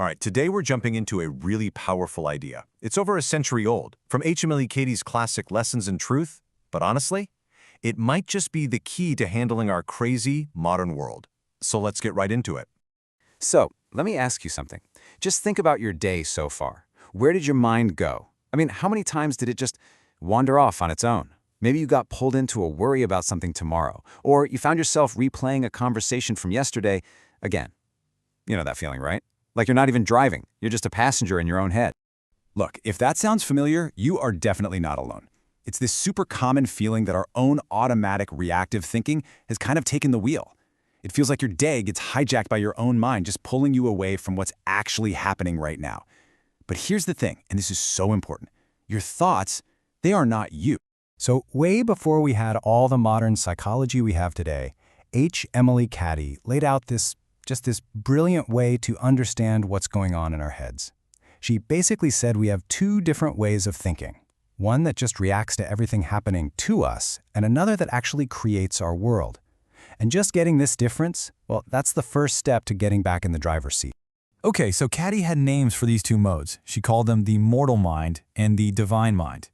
All right, today we're jumping into a really powerful idea. It's over a century old, from Emilie Cady's classic Lessons in Truth, but honestly, it might just be the key to handling our crazy, modern world. So let's get right into it. So, let me ask you something. Just think about your day so far. Where did your mind go? I mean, how many times did it just wander off on its own? Maybe you got pulled into a worry about something tomorrow, or you found yourself replaying a conversation from yesterday again. You know that feeling, right? Like you're not even driving, you're just a passenger in your own head. Look, if that sounds familiar, you are definitely not alone. It's this super common feeling that our own automatic reactive thinking has kind of taken the wheel. It feels like your day gets hijacked by your own mind, just pulling you away from what's actually happening right now. But here's the thing, and this is so important. Your thoughts, they are not you. So way before we had all the modern psychology we have today, Emilie Cady laid out this brilliant way to understand what's going on in our heads. She basically said we have two different ways of thinking. One that just reacts to everything happening to us, and another that actually creates our world. And just getting this difference, well, that's the first step to getting back in the driver's seat. Okay, so Cady had names for these two modes. She called them the mortal mind and the divine mind.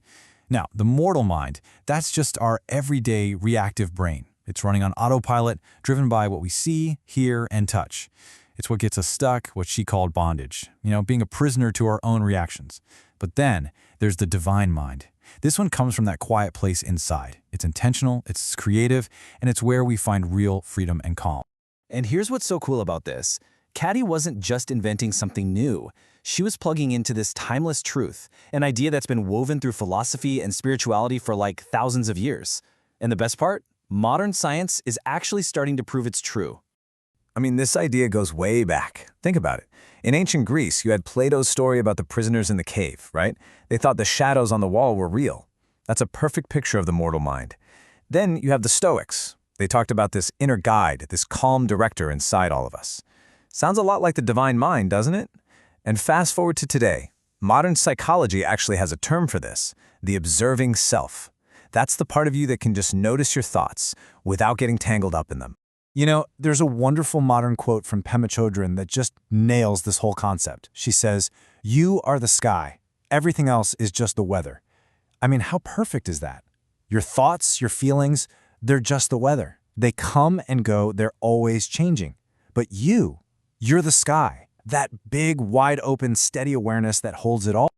Now, the mortal mind, that's just our everyday reactive brain. It's running on autopilot, driven by what we see, hear, and touch. It's what gets us stuck, what she called bondage, being a prisoner to our own reactions. But then there's the divine mind. This one comes from that quiet place inside. It's intentional, it's creative, and it's where we find real freedom and calm. And here's what's so cool about this. Cady wasn't just inventing something new. She was plugging into this timeless truth, an idea that's been woven through philosophy and spirituality for like thousands of years. And the best part? Modern science is actually starting to prove it's true. I mean, this idea goes way back. Think about it. In ancient Greece, you had Plato's story about the prisoners in the cave, right? They thought the shadows on the wall were real. That's a perfect picture of the mortal mind. Then you have the Stoics. They talked about this inner guide, this calm director inside all of us. Sounds a lot like the divine mind, doesn't it? And fast forward to today. Modern psychology actually has a term for this, the observing self. That's the part of you that can just notice your thoughts without getting tangled up in them. There's a wonderful modern quote from Pema Chodron that just nails this whole concept. She says, "You are the sky. Everything else is just the weather." I mean, how perfect is that? Your thoughts, your feelings, they're just the weather. They come and go, they're always changing. But you're the sky, that big, wide open, steady awareness that holds it all.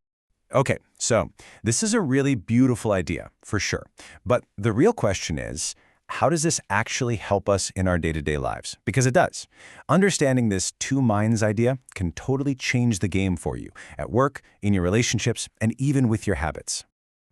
Okay, so this is a really beautiful idea, for sure. But the real question is, how does this actually help us in our day-to-day lives? Because it does. Understanding this two minds idea can totally change the game for you, at work, in your relationships, and even with your habits.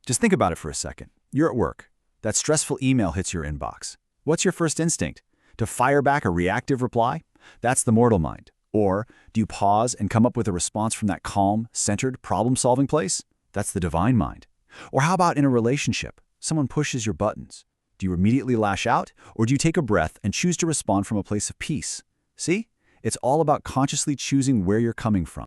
Just think about it for a second. You're at work. That stressful email hits your inbox. What's your first instinct? To fire back a reactive reply? That's the mortal mind. Or do you pause and come up with a response from that calm, centered, problem-solving place? That's the divine mind. Or how about in a relationship? Someone pushes your buttons. Do you immediately lash out, or do you take a breath and choose to respond from a place of peace? See? It's all about consciously choosing where you're coming from.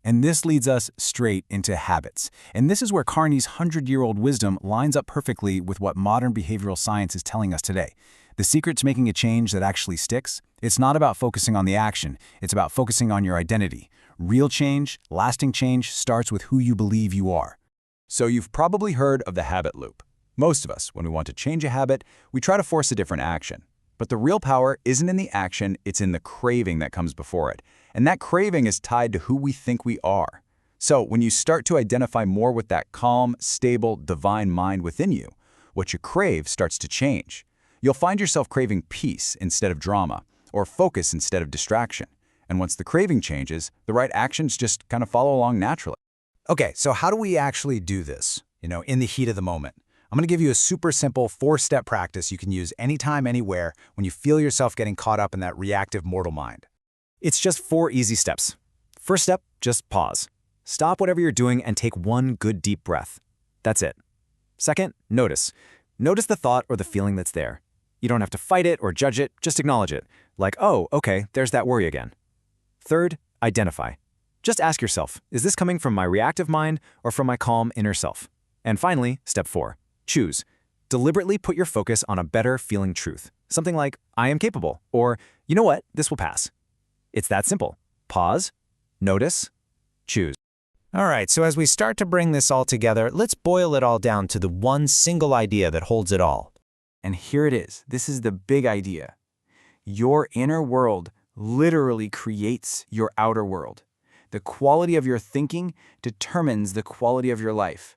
And this leads us straight into habits. And this is where Carney's 100-year-old wisdom lines up perfectly with what modern behavioral science is telling us today. The secret to making a change that actually sticks? It's not about focusing on the action. It's about focusing on your identity. Real change, lasting change, starts with who you believe you are. So you've probably heard of the habit loop. Most of us, when we want to change a habit, we try to force a different action. But the real power isn't in the action, it's in the craving that comes before it. And that craving is tied to who we think we are. So when you start to identify more with that calm, stable, divine mind within you, what you crave starts to change. You'll find yourself craving peace instead of drama, or focus instead of distraction. And once the craving changes, the right actions just kind of follow along naturally. Okay, so how do we actually do this, in the heat of the moment? I'm going to give you a super simple 4-step practice you can use anytime, anywhere, when you feel yourself getting caught up in that reactive mortal mind. It's just 4 easy steps. First step, just pause. Stop whatever you're doing and take one good deep breath. That's it. Second, notice. Notice the thought or the feeling that's there. You don't have to fight it or judge it, just acknowledge it. Like, oh, okay, there's that worry again. Third, identify. Just ask yourself, is this coming from my reactive mind or from my calm inner self? And finally, step 4. Choose. Deliberately put your focus on a better feeling truth. Something like, I am capable, or, you know what, this will pass. It's that simple. Pause, Notice, choose. All right, so as we start to bring this all together, let's boil it all down to the one single idea that holds it all. And here it is. This is the big idea. Your inner world literally creates your outer world. The quality of your thinking determines the quality of your life.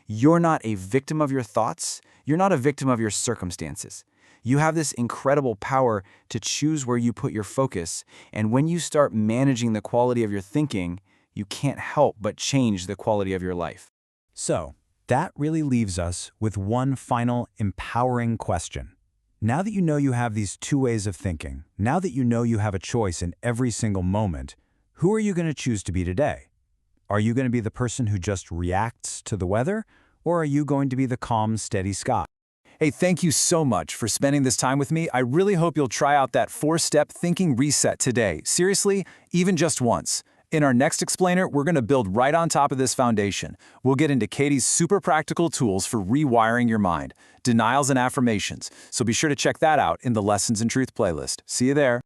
You're not a victim of your thoughts. You're not a victim of your circumstances. You have this incredible power to choose where you put your focus, and when you start managing the quality of your thinking, you can't help but change the quality of your life. So, that really leaves us with one final empowering question. Now that you know you have these two ways of thinking, now that you know you have a choice in every single moment, who are you going to choose to be today? Are you going to be the person who just reacts to the weather, or are you going to be the calm, steady sky? Hey, thank you so much for spending this time with me. I really hope you'll try out that 4-step thinking reset today. Seriously, even just once. In our next explainer, we're going to build right on top of this foundation. We'll get into Cady's super practical tools for rewiring your mind, denials and affirmations. So be sure to check that out in the Lessons in Truth playlist. See you there.